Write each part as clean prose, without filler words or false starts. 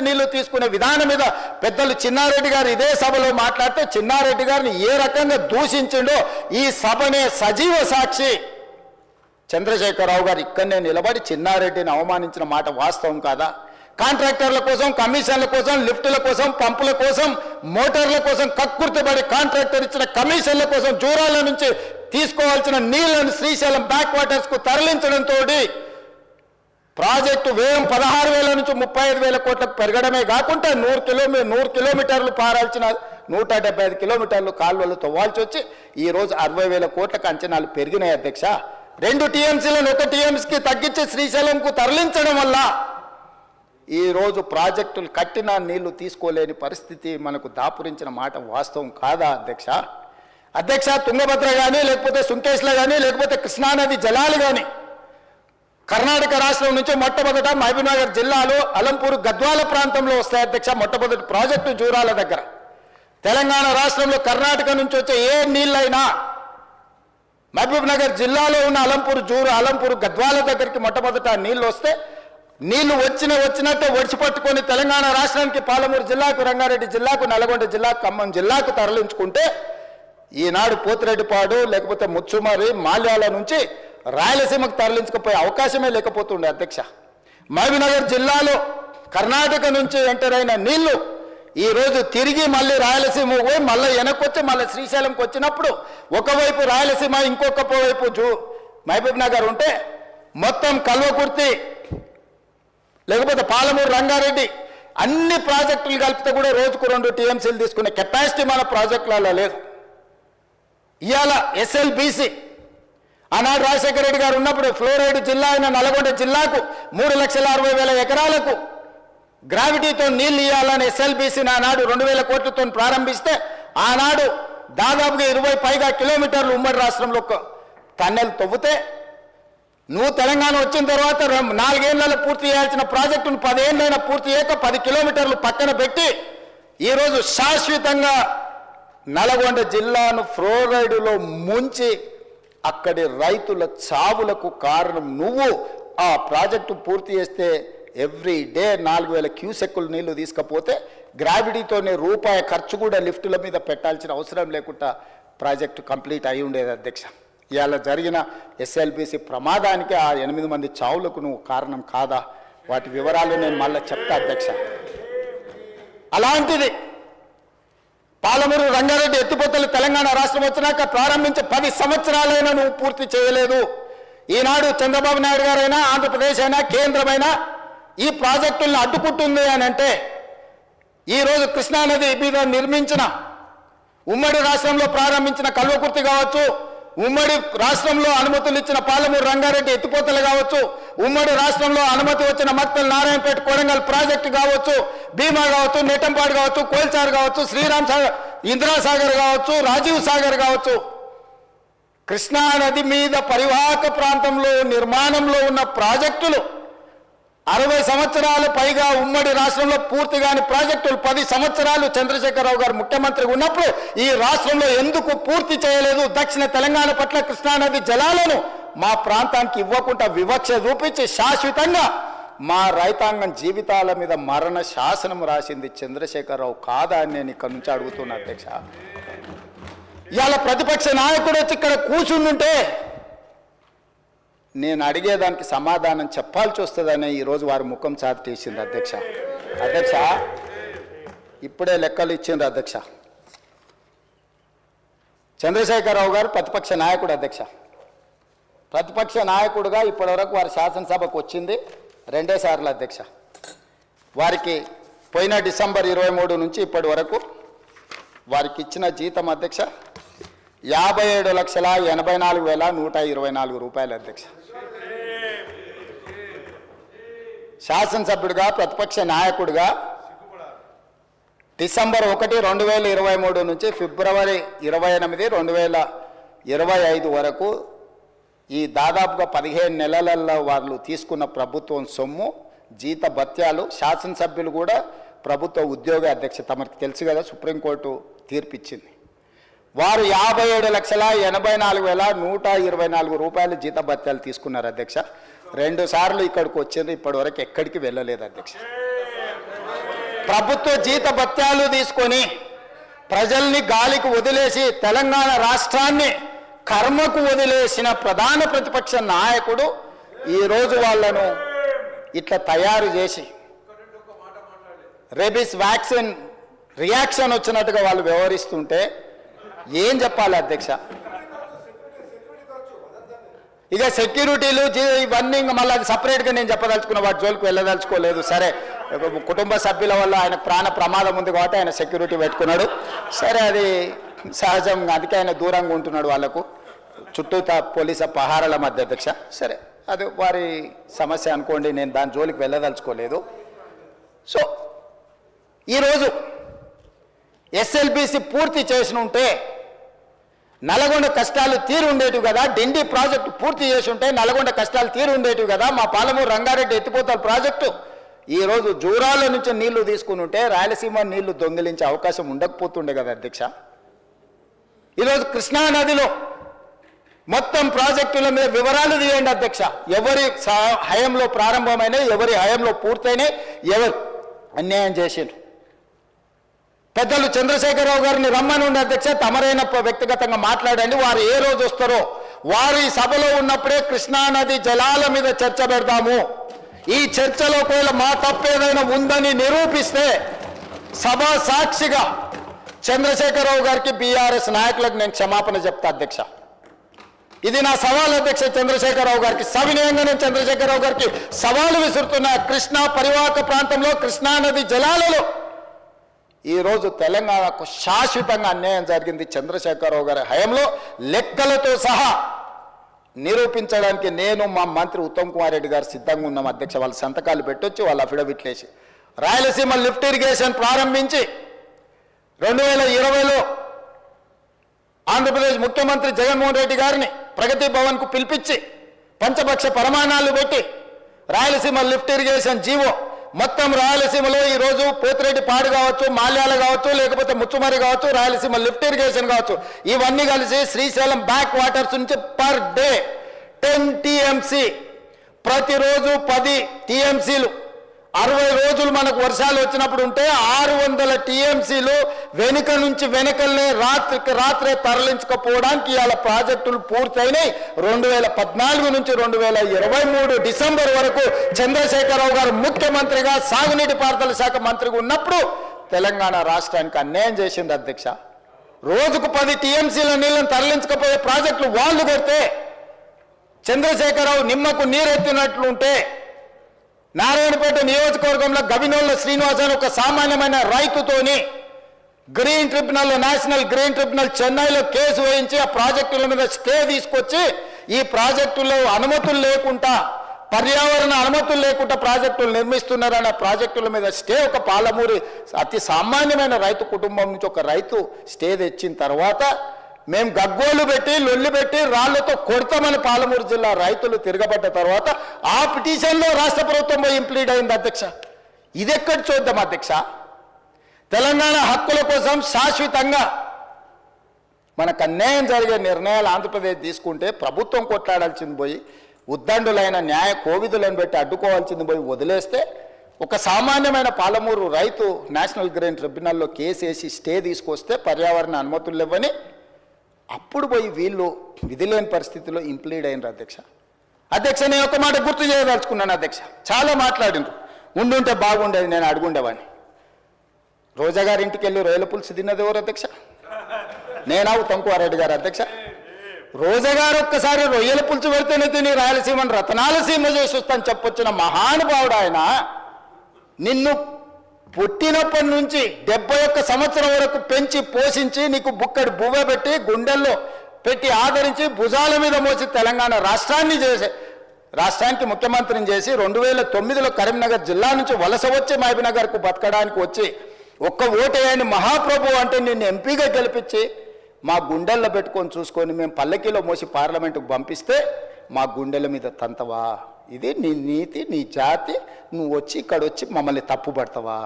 నీళ్లు తీసుకునే విధానం మీద పెద్దలు చిన్నారెడ్డి గారు ఇదే సభలో మాట్లాడితే చిన్నారెడ్డి గారిని ఏ రకంగా దూషించిండో ఈ సభనే సజీవ సాక్షి. చంద్రశేఖరరావు గారు ఇక్కడనే నిలబడి చిన్నారెడ్డిని అవమానించిన మాట వాస్తవం కాదా? కాంట్రాక్టర్ల కోసం, కమిషన్ల కోసం, లిఫ్టుల కోసం, పంపుల కోసం, మోటార్ల కోసం కక్కుర్తిపడి కాంట్రాక్టర్ ఇచ్చిన కమిషన్ల కోసం జూరాల నుంచి తీసుకోవాల్సిన నీళ్లను శ్రీశైలం బ్యాక్ వాటర్స్కు తరలించడంతో ప్రాజెక్టు వ్యయం 16,000 నుంచి 35,000 కోట్లకు పెరగడమే కాకుండా 100 కిలోమీటర్లు పారాల్సిన 175 కిలోమీటర్లు కాలువలు తవ్వాల్సి వచ్చి ఈరోజు 60,000 కోట్లకు అంచనాలు పెరిగినాయి అధ్యక్ష. 2 టీఎంసీలను 1 టీఎంసీకి తగ్గించి శ్రీశైలంకు తరలించడం వల్ల ఈరోజు ప్రాజెక్టులు కట్టిన నీళ్లు తీసుకోలేని పరిస్థితి మనకు దాపురించిన మాట వాస్తవం కాదా అధ్యక్ష? అధ్యక్ష, తుంగభద్ర కానీ, లేకపోతే సుంకేశ్లో కానీ, లేకపోతే కృష్ణానది జలాలు కానీ కర్ణాటక రాష్ట్రం నుంచి మొట్టమొదట మహబూబ్నగర్ జిల్లాలో అలంపూర్ గద్వాల ప్రాంతంలో వస్తాయి అధ్యక్ష. మొట్టమొదటి ప్రాజెక్టు జూరాల దగ్గర. తెలంగాణ రాష్ట్రంలో కర్ణాటక నుంచి వచ్చే ఏ నీళ్ళైనా మహబూబ్నగర్ జిల్లాలో ఉన్న అలంపూర్ గద్వాల దగ్గరికి మొట్టమొదట నీళ్లు వస్తే నీళ్లు వచ్చినట్టే ఒడిచిపట్టుకొని తెలంగాణ రాష్ట్రానికి పాలమూరు జిల్లాకు, రంగారెడ్డి జిల్లాకు, నల్గొండ జిల్లాకు, ఖమ్మం జిల్లాకు తరలించుకుంటే ఈనాడు పోతిరెడ్డిపాడు లేకపోతే ముచ్చుమరి మాల్యాల నుంచి రాయలసీమకు తరలించకపోయే అవకాశమే లేకపోతుండే అధ్యక్ష. మహబూబ్నగర్ జిల్లాలో కర్ణాటక నుంచి ఎంటర్ అయిన నీళ్లు ఈరోజు తిరిగి మళ్ళీ రాయలసీమ పోయి మళ్ళీ వెనక్కొచ్చి మళ్ళీ శ్రీశైలంకి వచ్చినప్పుడు ఒకవైపు రాయలసీమ ఇంకొక వైపు మహబూబ్నగర్ ఉంటే మొత్తం కల్వకుర్తి లేకపోతే పాలమూరు, రంగారెడ్డి అన్ని ప్రాజెక్టులు కలిపితే కూడా రోజుకు 2 టీఎంసీలు తీసుకునే కెపాసిటీ మన ప్రాజెక్టులలో లేదు. ఇవాళ ఎస్ఎల్బీసీ ఆనాడు రాజశేఖర రెడ్డి గారు ఉన్నప్పుడు ఫ్లోరైడ్ జిల్లా అయిన నల్గొండ జిల్లాకు 3,60,000 ఎకరాలకు గ్రావిటీతో నీళ్లు ఇవ్వాలని ఎస్ఎల్బీసీని ఆనాడు 2,000 కోట్లతో ప్రారంభిస్తే ఆనాడు దాదాపుగా 20 పైగా కిలోమీటర్లు ఉమ్మడి రాష్ట్రంలో టన్నెల్ తవ్వుతే నువ్వు తెలంగాణ వచ్చిన తర్వాత 4 ఏళ్లలో పూర్తి చేయాల్సిన ప్రాజెక్టును 10 ఏళ్ళైనా పూర్తి చేయక 10 కిలోమీటర్లు పక్కన పెట్టి ఈరోజు శాశ్వతంగా నల్గొండ జిల్లాను ఫ్లోరైడ్లో ముంచి అక్కడి రైతుల చావులకు కారణం నువ్వు. ఆ ప్రాజెక్టు పూర్తి చేస్తే ఎవ్రీ డే 4,000 క్యూసెక్కులు నీళ్లు తీసుకపోతే గ్రావిటీతోనే రూపాయి ఖర్చు కూడా లిఫ్టుల మీద పెట్టాల్సిన అవసరం లేకుండా ప్రాజెక్టు కంప్లీట్ అయి ఉండేది అధ్యక్ష. ఇవాళ జరిగిన ఎస్ఎల్బీసీ ప్రమాదానికి ఆ 8 మంది చావులకు నువ్వు కారణం కాదా? వాటి వివరాలు నేను మళ్ళీ చెప్తా అధ్యక్ష. అలాంటిది పాలమూరు, రంగారెడ్డి ఎత్తిపోతలు తెలంగాణ రాష్ట్రం వచ్చినాక ప్రారంభించి 10 సంవత్సరాలైనా నువ్వు పూర్తి చేయలేదు. ఈనాడు చంద్రబాబు నాయుడు గారైనా, ఆంధ్రప్రదేశ్ అయినా, కేంద్రమైనా ఈ ప్రాజెక్టులను అడ్డుకుంటుంది అని అంటే ఈరోజు కృష్ణానది మీద నిర్మించిన ఉమ్మడి రాష్ట్రంలో ప్రారంభించిన కల్వకుర్తి కావచ్చు, ఉమ్మడి రాష్ట్రంలో అనుమతులు ఇచ్చిన పాలమూరు, రంగారెడ్డి ఎత్తిపోతలు కావచ్చు, ఉమ్మడి రాష్ట్రంలో అనుమతి వచ్చిన మక్తల్, నారాయణపేట, కొడంగల్ ప్రాజెక్టు కావచ్చు, భీమా కావచ్చు, నెట్టంపాడు కావచ్చు, కోల్చార్ కావచ్చు, శ్రీరామ్ సాగర్, ఇందిరాసాగర్ కావచ్చు, రాజీవ్ సాగర్ కావచ్చు, కృష్ణానది మీద పరివాహక ప్రాంతంలో నిర్మాణంలో ఉన్న ప్రాజెక్టులు 60 సంవత్సరాలు పైగా ఉమ్మడి రాష్ట్రంలో పూర్తి కాని ప్రాజెక్టులు 10 సంవత్సరాలు చంద్రశేఖరరావు గారు ముఖ్యమంత్రిగా ఉన్నప్పుడు ఈ రాష్ట్రంలో ఎందుకు పూర్తి చేయలేదు? దక్షిణ తెలంగాణ పట్ల కృష్ణానది జలాలను మా ప్రాంతానికి ఇవ్వకుండా వివక్ష చూపించి శాశ్వతంగా మా రైతాంగం జీవితాల మీద మరణ శాసనం రాసింది చంద్రశేఖరరావు కాదా అని నేను ఇక్కడ నుంచి అడుగుతున్నా అధ్యక్ష. ఇవాళ ప్రతిపక్ష నాయకుడు వచ్చి ఇక్కడ కూర్చుంటుంటే నేను అడిగేదానికి సమాధానం చెప్పాల్సి వస్తుందని ఈరోజు వారు ముఖం చాటేసింది అధ్యక్ష. అధ్యక్ష, ఇప్పుడే లెక్కలు ఇచ్చిండ్రు అధ్యక్ష. చంద్రశేఖరరావు గారు ప్రతిపక్ష నాయకుడు అధ్యక్ష. ప్రతిపక్ష నాయకుడుగా ఇప్పటివరకు వారి శాసనసభకు వచ్చింది 2 సార్లు అధ్యక్ష. వారికి పోయిన డిసెంబర్ 23 నుంచి ఇప్పటి వరకు వారికి ఇచ్చిన జీతం అధ్యక్ష 57,84,124 రూపాయలు అధ్యక్ష. శాసనసభ్యుడిగా, ప్రతిపక్ష నాయకుడిగా డిసెంబర్ 1, 2023 నుంచి ఫిబ్రవరి 28, 2025 వరకు ఈ దాదాపుగా 15 నెలలలో వాళ్ళు తీసుకున్న ప్రభుత్వం సొమ్ము, జీత భత్యాలు, శాసనసభ్యులు కూడా ప్రభుత్వ ఉద్యోగ అధ్యక్ష తమకు తెలుసు కదా, సుప్రీంకోర్టు తీర్పిచ్చింది. వారు 57,84,124 రూపాయలు జీత భత్యాలు తీసుకున్నారు అధ్యక్ష. 2 సార్లు ఇక్కడికి వచ్చింది, ఇప్పటి వరకు ఎక్కడికి వెళ్ళలేదు అధ్యక్ష. ప్రభుత్వ జీత భత్యాలు తీసుకొని ప్రజల్ని గాలికి వదిలేసి తెలంగాణ రాష్ట్రాన్ని కర్మకు వదిలేసిన ప్రధాన ప్రతిపక్ష నాయకుడు ఈరోజు వాళ్ళను ఇట్లా తయారు చేసి రేబీస్ వ్యాక్సిన్ రియాక్షన్ వచ్చినట్టుగా వాళ్ళు వ్యవహరిస్తుంటే ఏం చెప్పాలి అధ్యక్ష? ఇక సెక్యూరిటీలు ఇవన్నీ ఇంకా మళ్ళీ అది సపరేట్గా నేను చెప్పదలుచుకున్న వాటి జోలికి వెళ్ళదలుచుకోలేదు. సరే, కుటుంబ సభ్యుల వల్ల ఆయన ప్రాణ ప్రమాదం ఉంది కాబట్టి ఆయన సెక్యూరిటీ పెట్టుకున్నాడు. సరే, అది సహజం, అందుకే ఆయన దూరంగా ఉంటున్నాడు వాళ్ళకు చుట్టూతా పోలీసు పహారాల మధ్య అధ్యక్ష. సరే, అది వారి సమస్య అనుకోండి, నేను దాని జోలికి వెళ్ళదలుచుకోలేదు. సో ఈరోజు ఎస్ఎల్బిసి పూర్తి చేసి ఉంటే నల్గొండ కష్టాలు తీరు ఉండేటివి కదా, డిండి ప్రాజెక్టు పూర్తి చేసి ఉంటే నల్గొండ కష్టాలు తీరు ఉండేటివి కదా, మా పాలమూరు రంగారెడ్డి ఎత్తిపోతల ప్రాజెక్టు ఈరోజు జూరాల నుంచి నీళ్లు తీసుకుని ఉంటే రాయలసీమ నీళ్లు దొంగిలించే అవకాశం ఉండకపోతుండే కదా అధ్యక్ష. ఈరోజు కృష్ణా నదిలో మొత్తం ప్రాజెక్టుల మీద వివరాలు తీయండి అధ్యక్ష. ఎవరి హయంలో ప్రారంభమైనాయి, ఎవరి హయంలో పూర్తయినాయి, ఎవరు అన్యాయం చేసిండ్రు. పెద్దలు చంద్రశేఖరరావు గారిని రమ్మని ఉండే అధ్యక్ష, తమరైన వ్యక్తిగతంగా మాట్లాడండి. వారు ఏ రోజు వస్తారో వారి సభలో ఉన్నప్పుడే కృష్ణానది జలాల మీద చర్చ పెడతాము. ఈ చర్చలో ఒకవేళ మా తప్పేదైనా ఉందని నిరూపిస్తే సభా సాక్షిగా చంద్రశేఖరరావు గారికి బీఆర్ఎస్ నాయకులకు నేను క్షమాపణ చెప్తా అధ్యక్ష. ఇది నా సవాల్ అధ్యక్ష చంద్రశేఖరరావు గారికి. సవినయంగా నేను చంద్రశేఖరరావు గారికి సవాలు విసురుతున్నా. కృష్ణా పరివాహక ప్రాంతంలో కృష్ణానది జలాలలో ఈరోజు తెలంగాణకు శాశ్వతంగా అన్యాయం జరిగింది చంద్రశేఖరరావు గారి హయాంలో, లెక్కలతో సహా నిరూపించడానికి నేను మా మంత్రి ఉత్తమ్ కుమార్ రెడ్డి గారు సిద్ధంగా ఉన్నాం అధ్యక్ష. వాళ్ళ సంతకాలు పెట్టొచ్చి వాళ్ళ అఫిడవిట్లు వేసి రాయలసీమ లిఫ్ట్ ఇరిగేషన్ ప్రారంభించి 2020లో ఆంధ్రప్రదేశ్ ముఖ్యమంత్రి జగన్మోహన్ రెడ్డి గారిని ప్రగతి భవన్కు పిలిపించి పంచపక్ష ప్రమాణాలు పెట్టి రాయలసీమ లిఫ్ట్ ఇరిగేషన్ జీవో మొత్తం రాయలసీమలో ఈరోజు పోతిరెడ్డి పాడు కావచ్చు, మాల్యాల కావచ్చు, లేకపోతే ముచ్చుమరి కావచ్చు, రాయలసీమ లిఫ్ట్ ఇరిగేషన్ కావచ్చు, ఇవన్నీ కలిసి శ్రీశైలం బ్యాక్ వాటర్స్ నుంచి పర్ డే 10 టీఎంసీ, ప్రతిరోజు 10 టీఎంసీలు 60 రోజులు మనకు వర్షాలు వచ్చినప్పుడు ఉంటే 600 టీఎంసీలు వెనుక నుంచి వెనకల్నే రాత్రికి రాత్రే తరలించకపోవడానికి ఇవాళ ప్రాజెక్టులు పూర్తయినాయి. 2014 నుంచి 2023 డిసెంబర్ వరకు చంద్రశేఖరరావు గారు ముఖ్యమంత్రిగా సాగునీటి పారుదల శాఖ మంత్రిగా ఉన్నప్పుడు తెలంగాణ రాష్ట్రానికి అన్యాయం చేసింది అధ్యక్ష. రోజుకు 10 టీఎంసీల నీళ్ళని తరలించకపోయే ప్రాజెక్టులు వాళ్ళు కొడితే చంద్రశేఖరరావు నిమ్మకు నీరెత్తినట్లుంటే నారాయణపేట నియోజకవర్గంలో గవినోళ్ళ శ్రీనివాస్ అని ఒక సామాన్యమైన రైతుతోని green tribunal, national green tribunal చెన్నైలో కేసు వేయించి ఆ ప్రాజెక్టుల మీద స్టే తీసుకొచ్చి ఈ ప్రాజెక్టులో అనుమతులు లేకుండా, పర్యావరణ అనుమతులు లేకుండా ప్రాజెక్టులు నిర్మిస్తున్నారన్న ప్రాజెక్టుల మీద స్టే ఒక పాలమూరి అతి సామాన్యమైన రైతు కుటుంబం నుంచి ఒక రైతు స్టే తెచ్చిన తర్వాత మేము గగ్గోలు పెట్టి లొల్లి పెట్టి రాళ్లతో కొడతామని పాలమూరు జిల్లా రైతులు తిరగబడ్డ తర్వాత ఆ పిటిషన్లో రాష్ట్ర ప్రభుత్వం ఇంప్లీడ్ అయింది అధ్యక్ష. ఇది ఎక్కడ చూద్దాం అధ్యక్ష? తెలంగాణ హక్కుల కోసం శాశ్వతంగా మనకు అన్యాయం జరిగే నిర్ణయాలు ఆంధ్రప్రదేశ్ తీసుకుంటే ప్రభుత్వం కొట్లాడాల్సింది పోయి ఉద్దండులైన న్యాయ కోవిదులను పెట్టి అడ్డుకోవాల్సింది పోయి వదిలేస్తే ఒక సామాన్యమైన పాలమూరు రైతు నేషనల్ గ్రీన్ ట్రిబ్యునల్లో కేసు వేసి స్టే తీసుకొస్తే పర్యావరణ అనుమతులు ఇవ్వని అప్పుడు పోయి వీళ్ళు విధిలేని పరిస్థితిలో ఇంప్లీడ్ అయినారు అధ్యక్ష. అధ్యక్ష, నేను ఒక మాట గుర్తు చేయదలుచుకున్నాను అధ్యక్ష. చాలా మాట్లాడిండ్రు, ఉండుంటే బాగుండేది, నేను అడుగుండేవాడిని. రోజా గారి ఇంటికి వెళ్ళి రొయ్యల పులుసు తిన్నది ఎవరు అధ్యక్ష? నేనా ఉత్తమ్ కుమార్ రెడ్డి గారు అధ్యక్ష? రోజా గారు ఒక్కసారి రొయ్యల పులుసు పెడితేనే తిని రాయలసీమను రతనాలసీమ చేసి వస్తాను చెప్పొచ్చిన మహానుభావుడు ఆయన. నిన్ను పుట్టినప్పటి నుంచి 71 సంవత్సరం వరకు పెంచి పోషించి నీకు బుక్కడి బువ్వ పెట్టి గుండెల్లో పెట్టి ఆదరించి భుజాల మీద మోసి తెలంగాణ రాష్ట్రానికి ముఖ్యమంత్రిని చేసి 2009లో కరీంనగర్ జిల్లా నుంచి వలస వచ్చి మహబూబ్నగర్కు బతకడానికి వచ్చి ఒక్క ఓటేయని మహాప్రభు అంటే నిన్ను ఎంపీగా గెలిపించి మా గుండెల్లో పెట్టుకొని చూసుకొని మేము పల్లకీలో మోసి పార్లమెంటుకు పంపిస్తే మా గుండెల మీద తంతవా? ఇది నీ నీతి, నీ జాతి, నువ్వు వచ్చి ఇక్కడ వచ్చి మమ్మల్ని తప్పు పడతావా?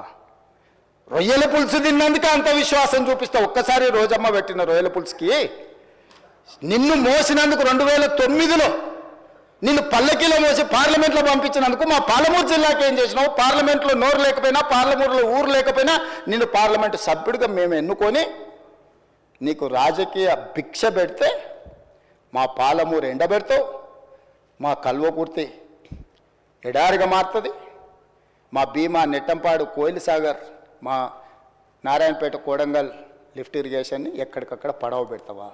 రొయ్యల పులుసు తిన్నందుకే అంత విశ్వాసం చూపిస్తావు. ఒక్కసారి రోజమ్మ పెట్టిన రొయ్యల పులుసుకి నిన్ను మోసినందుకు 2009లో నిన్ను పల్లకీలో మోసి పార్లమెంట్లో పంపించినందుకు మా పాలమూరు జిల్లాకి ఏం చేసినావు? పార్లమెంట్లో నోరు లేకపోయినా, పార్లమూరులో ఊరు లేకపోయినా నిన్ను పార్లమెంటు సభ్యుడిగా మేము ఎన్నుకొని నీకు రాజకీయ భిక్ష పెడితే మా పాలమూరు ఎండబెడతావు, మా కల్వకుర్తి ఎడారిగా మారుతుంది, మా భీమా నెట్టంపాడు కోయిల్ సాగర్ మా నారాయణపేట కోడంగల్ లిఫ్ట్ ఇరిగేషన్ని ఎక్కడికక్కడ పడవ పెడతావా?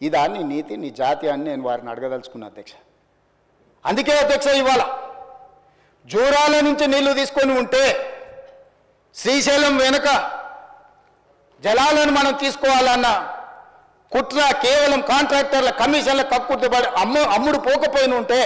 ఇదా నీ నీతి, నీ జాతి అని నేను వారిని అడగదలుచుకున్నా అధ్యక్ష. అందుకే అధ్యక్ష ఇవాళ జూరాల నుంచి నీళ్లు తీసుకొని ఉంటే శ్రీశైలం వెనుక జలాలను మనం తీసుకోవాలన్న కుట్ర కేవలం కాంట్రాక్టర్ల కమిషన్ల కక్కుర్తిపడి అమ్ముడు పోకపోయిన ఉంటే